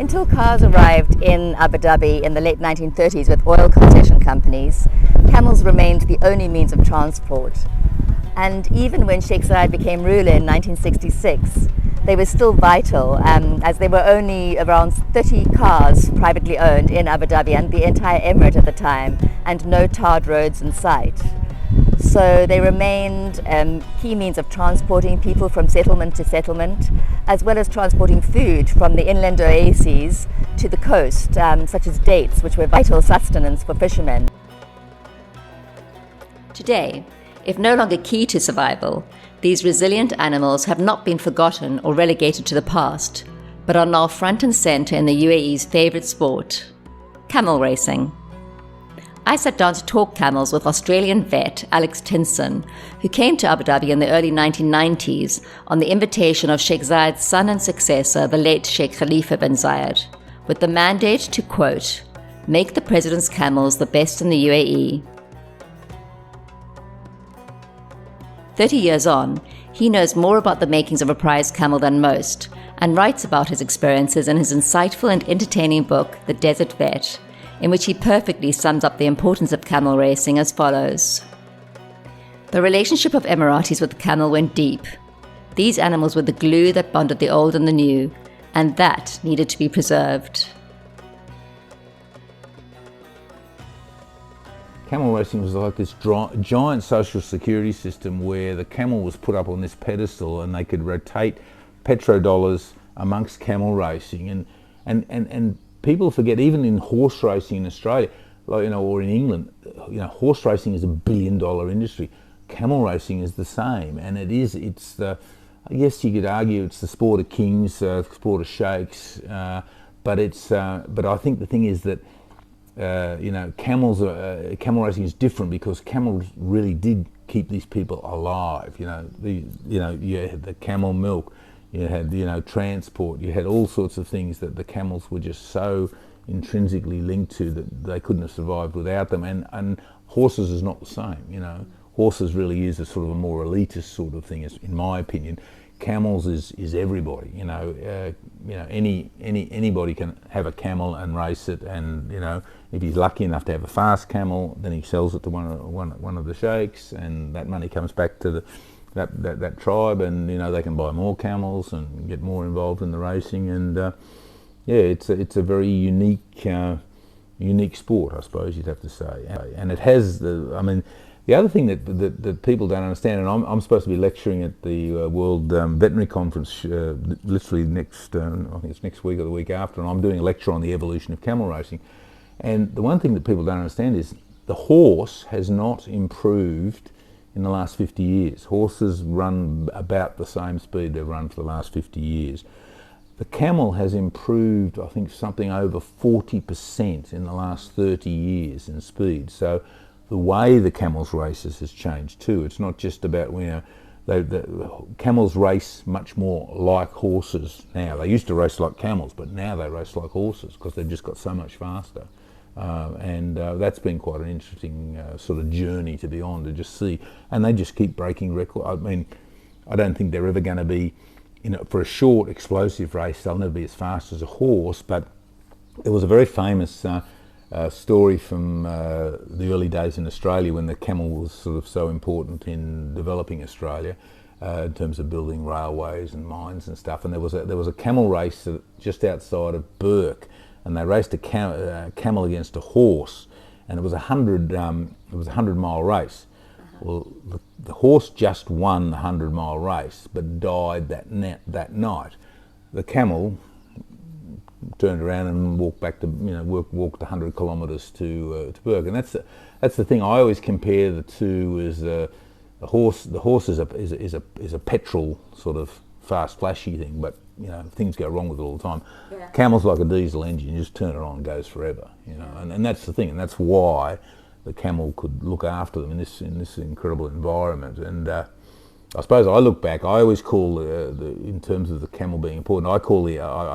until cars arrived in Abu Dhabi in the late 1930s with oil concession companies, camels remained the only means of transport. And even when Sheikh Zayed became ruler in 1966, they were still vital, as there were only around 30 cars privately owned in Abu Dhabi and the entire emirate at the time, and no tarred roads in sight. So they remained key means of transporting people from settlement to settlement, as well as transporting food from the inland oases to the coast, such as dates, which were vital sustenance for fishermen. Today, if no longer key to survival, these resilient animals have not been forgotten or relegated to the past, but are now front and center in the UAE's favorite sport, camel racing. I sat down to talk camels with Australian vet Alex Tinson, who came to Abu Dhabi in the early 1990s on the invitation of Sheikh Zayed's son and successor, the late Sheikh Khalifa bin Zayed, with the mandate to, quote, make the president's camels the best in the UAE. 30 years on, he knows more about the makings of a prize camel than most, and writes about his experiences in his insightful and entertaining book, The Desert Vet, in which he perfectly sums up the importance of camel racing as follows. The relationship of Emiratis with the camel went deep. These animals were the glue that bonded the old and the new, and that needed to be preserved. Camel racing was like this giant social security system where the camel was put up on this pedestal and they could rotate petrodollars amongst camel racing. And people forget, even in horse racing in Australia, like, or in England, horse racing is $1 billion industry. Camel racing is the same, and it's the, I guess you could argue it's the sport of kings, sport of sheikhs, but I think the thing is that camel racing is different because camels really did keep these people alive. You had the camel milk, you had transport, you had all sorts of things that the camels were just so intrinsically linked to that they couldn't have survived without them. And horses is not the same. Horses really is a sort of a more elitist sort of thing, in my opinion. Camels is everybody. Anybody can have a camel and race it, and if he's lucky enough to have a fast camel, then he sells it to one of the sheikhs, and that money comes back to that tribe, and they can buy more camels and get more involved in the racing, and it's a very unique sport, I suppose you'd have to say, and it has the other thing that people don't understand, and I'm supposed to be lecturing at the World Veterinary Conference literally next, I think it's next week or the week after, and I'm doing a lecture on the evolution of camel racing. And the one thing that people don't understand is the horse has not improved in the last 50 years. Horses run about the same speed they've run for the last 50 years. The camel has improved, I think, something over 40% in the last 30 years in speed. So the way the camels races has changed too. It's not just about, the camels race much more like horses now. They used to race like camels, but now they race like horses because they've just got so much faster. And that's been quite an interesting sort of journey to be on, to just see. And they just keep breaking records. I mean, I don't think they're ever going to be, for a short explosive race, they'll never be as fast as a horse, but there was a very famous story from the early days in Australia when the camel was sort of so important in developing Australia in terms of building railways and mines and stuff. And there was a camel race just outside of Burke, and they raced a camel against a horse, and it was a 100-mile race. Well, the horse just won the 100-mile race, but died that night. The camel turned around and walked back to walked 100 kilometres to Burke, and that's the thing. I always compare the two as the horse. The horse is a petrol sort of fast, flashy thing, but things go wrong with it all the time. Yeah. Camel's like a diesel engine; you just turn it on and it goes forever. And that's the thing, and that's why the camel could look after them in this incredible environment. And I suppose I look back, I always call in terms of the camel being important, I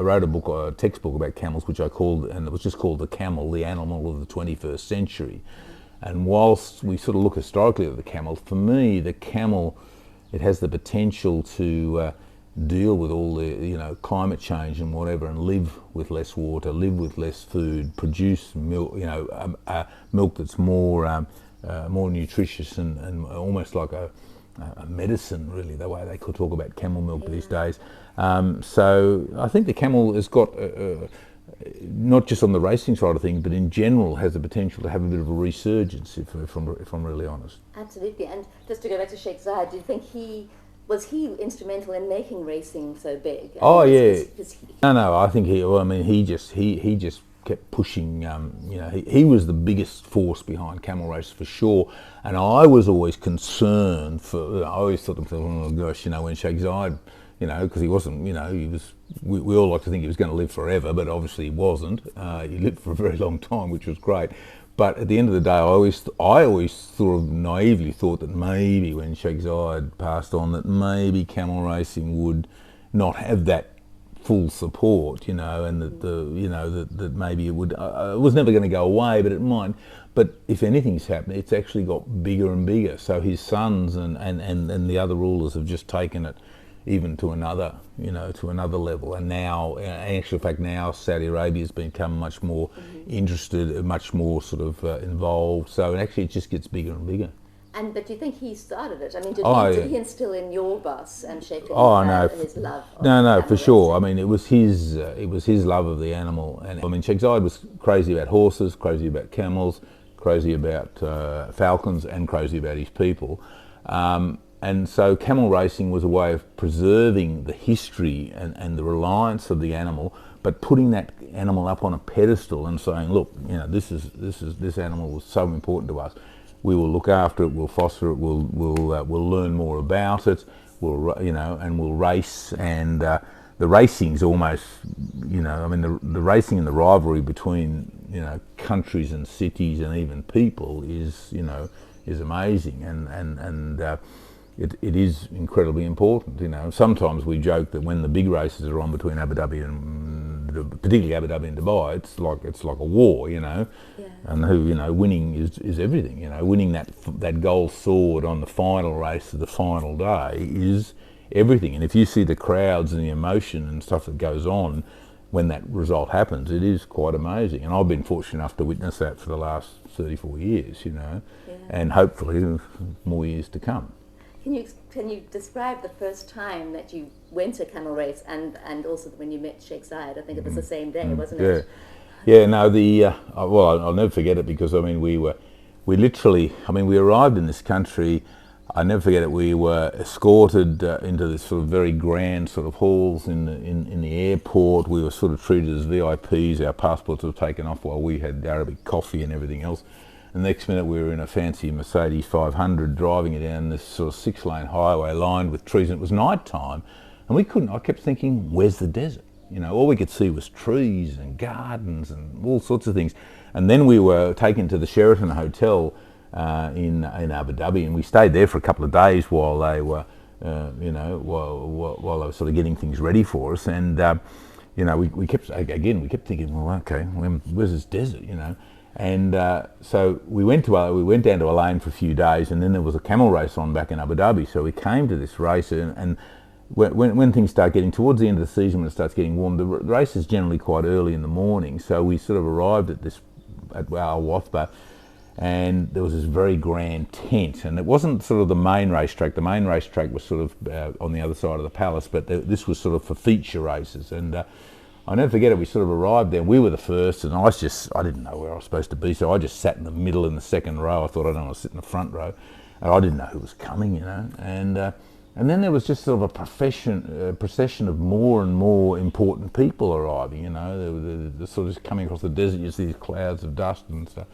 wrote a textbook about camels, which I called, and it was just called The Camel, the Animal of the 21st Century. And whilst we sort of look historically at the camel, for me, the camel, it has the potential to deal with all the, you know, climate change and whatever, and live with less water, live with less food, produce milk, you know, milk that's more more nutritious and almost like a medicine, really, the way they could talk about camel milk these days. So I think the camel has got, not just on the racing side of things, but in general has the potential to have a bit of a resurgence, if I'm really honest. Absolutely. And just to go back to Sheikh Zayed, do you think was he instrumental in making racing so big? Oh yeah. No, I think he. Well, I mean, he just kept pushing. You know, he was the biggest force behind camel races for sure. And I was always concerned I always thought to myself, oh gosh, you know, when Sheikh Zayed, you know, because he wasn't, you know, he was. We all like to think he was going to live forever, but obviously he wasn't. He lived for a very long time, which was great. But at the end of the day, I always sort of naively thought that maybe when Sheikh Zayed passed on, that maybe camel racing would not have that full support, you know, and that maybe it would. It was never going to go away, but it might. But if anything's happened, it's actually got bigger and bigger. So his sons and the other rulers have just taken it even to another, you know, to another level. And now, in actual fact, now Saudi Arabia has become much more interested, much more sort of involved. So actually, it just gets bigger and bigger. But do you think he started it? I mean, did he instill in your boss and Sheikh Khalifa his love? No, for sure. I mean, it was his love of the animal. And I mean, Sheikh Zayed was crazy about horses, crazy about camels, crazy about falcons, and crazy about his people. And so camel racing was a way of preserving the history and the reliance of the animal, but putting that animal up on a pedestal and saying, look, you know, this animal was so important to us. We will look after it. We'll foster it. We'll learn more about it. We'll, you know, and we'll race. And the racing's almost, you know, I mean, the racing and the rivalry between, you know, countries and cities and even people is, you know, is amazing. And it is incredibly important, you know. Sometimes we joke that when the big races are on between Abu Dhabi and particularly Abu Dhabi and Dubai, it's like a war, you know. Yeah. And who, you know, winning is everything, you know. Winning that gold sword on the final race of the final day is everything. And if you see the crowds and the emotion and stuff that goes on when that result happens, it is quite amazing. And I've been fortunate enough to witness that for the last 34 years, you know, and hopefully more years to come. Can you describe the first time that you went to camel race and also when you met Sheikh Zayed? I think it was the same day, wasn't it? Yeah. No, well, I'll never forget it because I mean we arrived in this country. I never forget it. We were escorted into this sort of very grand sort of halls in the airport. We were sort of treated as VIPs. Our passports were taken off while we had Arabic coffee and everything else. The next minute we were in a fancy Mercedes 500 driving it down this sort of 6-lane highway lined with trees, and it was night time and I kept thinking, where's the desert? You know, all we could see was trees and gardens and all sorts of things. And then we were taken to the Sheraton Hotel in Abu Dhabi, and we stayed there for a couple of days while they were, while they were sort of getting things ready for us. And, you know, we kept thinking, well, okay, where's this desert, you know? And so we went down to Al Ain for a few days, and then there was a camel race on back in Abu Dhabi. So we came to this race, and when things start getting towards the end of the season, when it starts getting warm, the race is generally quite early in the morning. So we sort of arrived at our Wathba, and there was this very grand tent, and it wasn't sort of the main racetrack. The main racetrack was sort of on the other side of the palace, but this was sort of for feature races. And I'll never forget it, we sort of arrived there, we were the first, and I didn't know where I was supposed to be, so I just sat in the middle in the second row. I thought I don't want to sit in the front row, and I didn't know who was coming, you know. And then there was just sort of a procession of more and more important people arriving, you know. They're sort of just coming across the desert, you see these clouds of dust and stuff.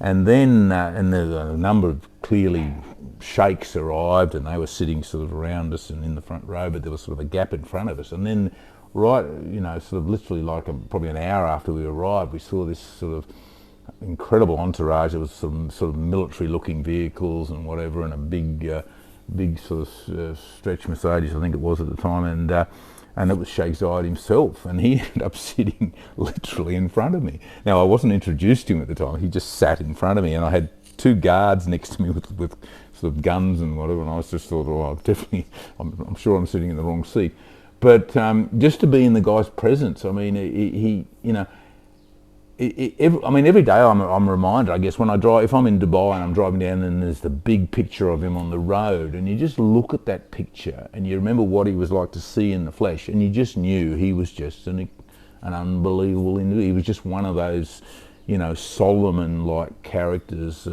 And then and there were a number of clearly sheikhs arrived, and they were sitting sort of around us and in the front row, but there was sort of a gap in front of us. And then right, you know, sort of literally like probably an hour after we arrived, we saw this sort of incredible entourage. There was some sort of military-looking vehicles and whatever, and a big sort of stretch Mercedes, I think it was at the time, and it was Sheikh Zayed himself, and he ended up sitting literally in front of me. Now, I wasn't introduced to him at the time; he just sat in front of me, and I had 2 guards next to me with sort of guns and whatever, and I was just thought, oh, I'm sure I'm sitting in the wrong seat. But just to be in the guy's presence, I mean, he you know, every day I'm reminded, I guess, when I drive, if I'm in Dubai and I'm driving down and there's the big picture of him on the road, and you just look at that picture and you remember what he was like to see in the flesh, and you just knew he was just an unbelievable individual. He was just one of those, you know, Solomon-like characters,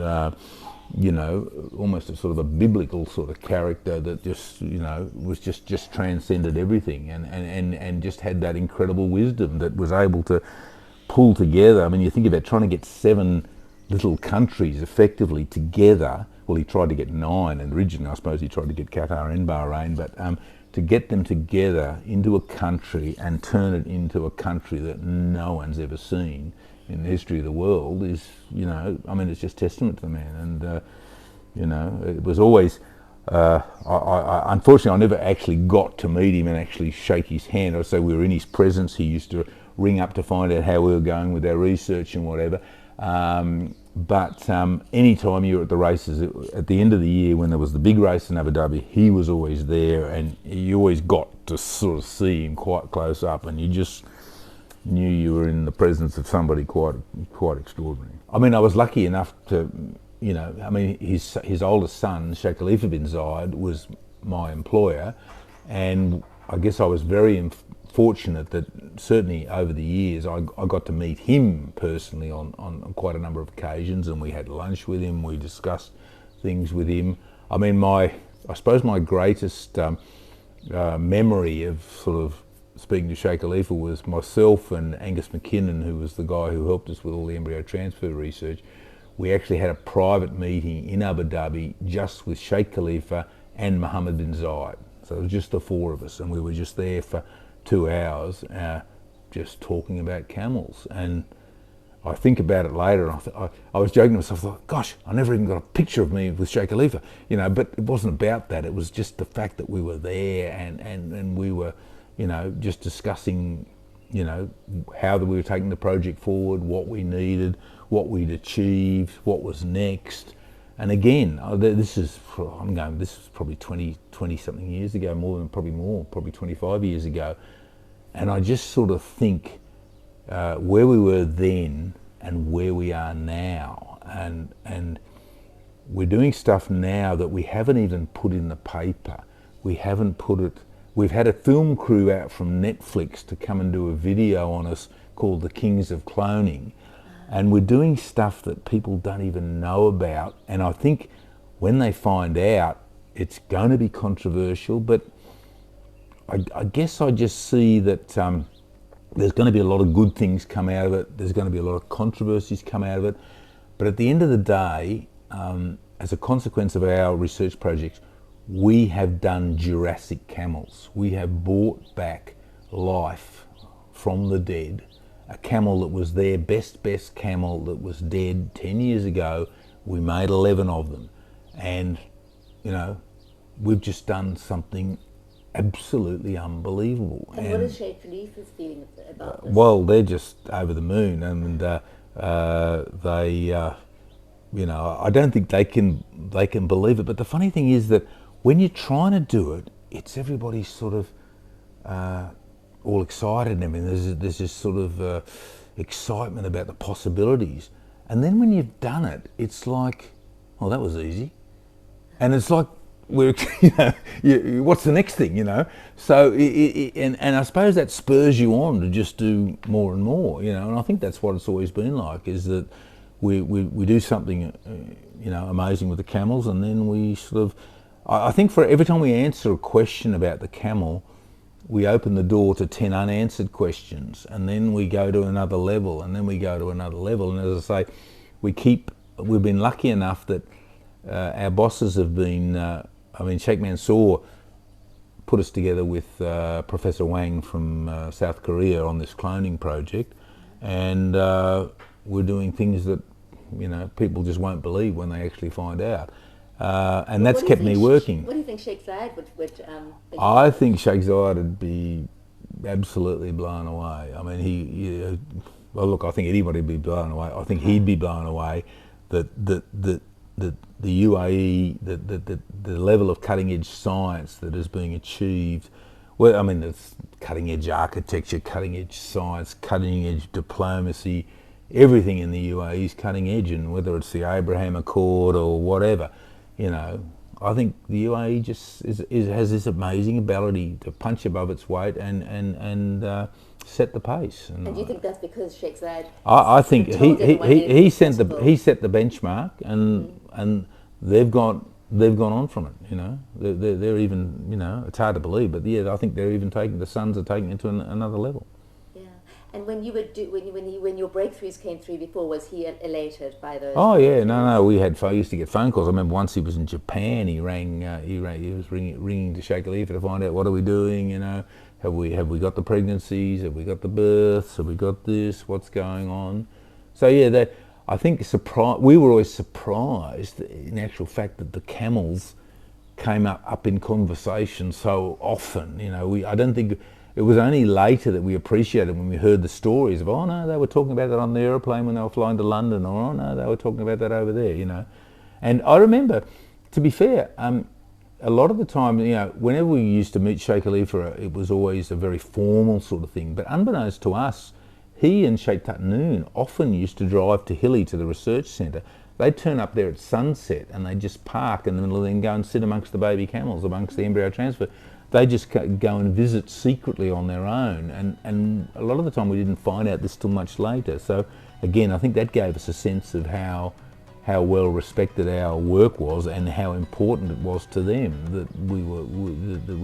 you know, almost a sort of a biblical sort of character that just, you know, was just transcended everything, and just had that incredible wisdom that was able to pull together. I mean, you think about trying to get 7 little countries effectively together. Well, he tried to get 9, and originally I suppose he tried to get Qatar and Bahrain, but to get them together into a country and turn it into a country that no one's ever seen in the history of the world is, you know, I mean, it's just testament to the man. And you know, it was always, unfortunately I never actually got to meet him and actually shake his hand. I'd say we were in his presence. He used to ring up to find out how we were going with our research and whatever. But any time you were at the races, at the end of the year when there was the big race in Abu Dhabi, he was always there, and you always got to sort of see him quite close up, and you just knew you were in the presence of somebody quite extraordinary. I mean, I was lucky enough to, you know, I mean, his oldest son, Sheikh Khalifa bin Zayed, was my employer, and I guess I was very fortunate that certainly over the years I got to meet him personally on quite a number of occasions, and we had lunch with him, we discussed things with him. I mean, I suppose my greatest memory of sort of speaking to Sheikh Khalifa was myself and Angus McKinnon, who was the guy who helped us with all the embryo transfer research. We actually had a private meeting in Abu Dhabi just with Sheikh Khalifa and Mohammed bin Zayed. So it was just the 4 of us, and we were just there for 2 hours just talking about camels. And I think about it later, and I was joking to myself, I thought, gosh, I never even got a picture of me with Sheikh Khalifa, you know, but it wasn't about that. It was just the fact that we were there, and we were, you know, just discussing, you know, how we were taking the project forward, what we needed, what we'd achieved, what was next. And again, this is probably 20 something years ago, probably 25 years ago. And I just sort of think where we were then and where we are now, and we're doing stuff now that we haven't even put in the paper. We've had a film crew out from Netflix to come and do a video on us called The Kings of Cloning. And we're doing stuff that people don't even know about. And I think when they find out, it's going to be controversial. But I guess I just see that there's going to be a lot of good things come out of it. There's going to be a lot of controversies come out of it. But at the end of the day, as a consequence of our research projects, we have done Jurassic camels. We have brought back life from the dead. A camel that was their best camel that was dead 10 years ago, we made 11 of them. And, you know, we've just done something absolutely unbelievable. And what is Sheikh Khalifa's feeling about this? Well, they're just over the moon, and they, you know, I don't think they can believe it. But the funny thing is that when you're trying to do it, it's everybody's sort of all excited and everything. There's this sort of excitement about the possibilities. And then when you've done it, it's like, oh, that was easy. And it's like, you know, what's the next thing, you know? So, and I suppose that spurs you on to just do more and more, you know, and I think that's what it's always been like, is that we do something, you know, amazing with the camels, and then we sort of, I think for every time we answer a question about the camel, we open the door to 10 unanswered questions, and then we go to another level, and then we go to another level. And as I say, we've been lucky enough that our bosses have been, I mean, Sheikh Mansour put us together with Professor Wang from South Korea on this cloning project, and we're doing things that, you know, people just won't believe when they actually find out. And that's kept me working. What do you think Sheikh Zayed would think? I think Sheikh Zayed would be absolutely blown away. I mean, well, look, I think anybody would be blown away. I think he'd be blown away that the UAE, the level of cutting edge science that is being achieved Well, I mean, it's cutting edge architecture, cutting edge science, cutting edge diplomacy. Everything in the UAE is cutting edge, and whether it's the Abraham Accord or whatever, you know, I think the UAE just has this amazing ability to punch above its weight and set the pace. And do you think that's because Sheikh Zayed? I think he set the benchmark, and they've gone on from it. You know, they're even, you know, it's hard to believe, but yeah, I think they're even the Suns are taking it to another level. And when you would when your breakthroughs came through before, was he elated by those? Oh yeah, no. We used to get phone calls. I remember once he was in Japan. He was ringing to Sheikh Khalifa to find out what are we doing. You know, have we got the pregnancies? Have we got the births? Have we got this? What's going on? So yeah, I think we were always surprised, in actual fact, that the camels came up in conversation so often. You know, I don't think. It was only later that we appreciated when we heard the stories of, oh no, they were talking about that on the aeroplane when they were flying to London, or oh no, they were talking about that over there, you know. And I remember, to be fair, a lot of the time, you know, whenever we used to meet Sheikh Khalifa, it was always a very formal sort of thing. But unbeknownst to us, he and Sheikh Tatnoon often used to drive to Hilly, to the research centre. They'd turn up there at sunset and they'd just park in the middle and go and sit amongst the baby camels, amongst the embryo transfer. They just go and visit secretly on their own, and a lot of the time we didn't find out this till much later. So again, I think that gave us a sense of how well respected our work was and how important it was to them that we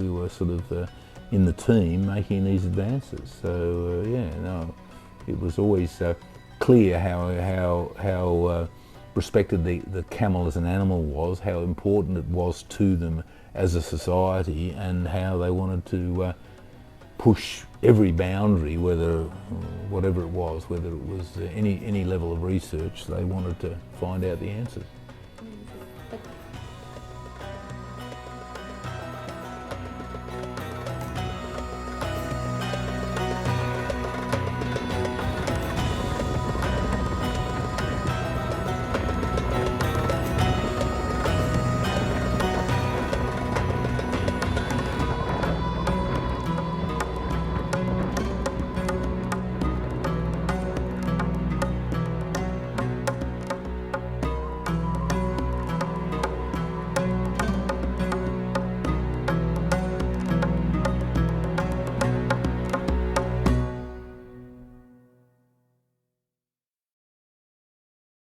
were sort of in the team making these advances. So it was always clear how respected the camel as an animal was, how important it was to them as a society, and how they wanted to push every boundary, whatever it was, whether it was any level of research, they wanted to find out the answers.